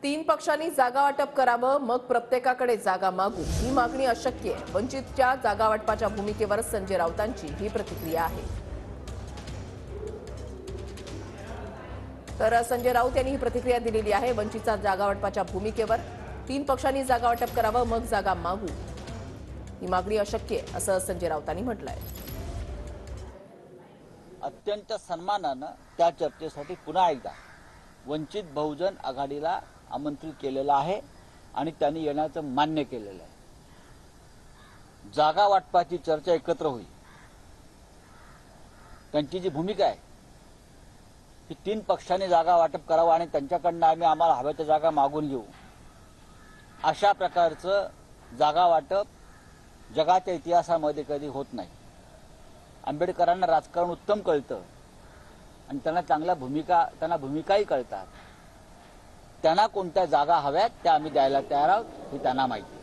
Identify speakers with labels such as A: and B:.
A: तीन पक्षांनी जागा वाटप करावं, मग प्रत्येकाकडे जागा मागू, ही मागणी अशक्य आहे. वंचितच्या जागा वाटपाच्या भूमिकेवर संजय राऊतांची ही प्रतिक्रिया आहे. तर संजय राऊत यांनी ही प्रतिक्रिया दिलेली आहे. वंचितच्या जागा वाटपाच्या भूमिकेवर तीन पक्षांनी जागा वाटप करावं, मग जागा मागू, ही मागणी अशक्य आहे, असं संजय राऊतांनी म्हटलंय.
B: अत्यंत सन्मानानं त्या चर्चेसाठी पुन्हा एकदा वंचित बहुजन आघाडीला आमंत्रित केलेलं आहे आणि त्यांनी येण्याचं मान्य केलेलं आहे. जागा वाटपाची चर्चा एकत्र होईल. त्यांची जी भूमिका आहे की तीन पक्षांनी जागा वाटप करावं आणि त्यांच्याकडनं आम्हाला हव्या त्या जागा मागून घेऊ, अशा प्रकारचं जागा वाटप जगाच्या इतिहासामध्ये कधी होत नाही. आंबेडकरांना राजकारण उत्तम कळतं आणि त्यांना भूमिकाही कळतात. त्यांना कोणत्या जागा हव्यात त्या आम्ही द्यायला तयार आहोत हे त्यांना माहिती.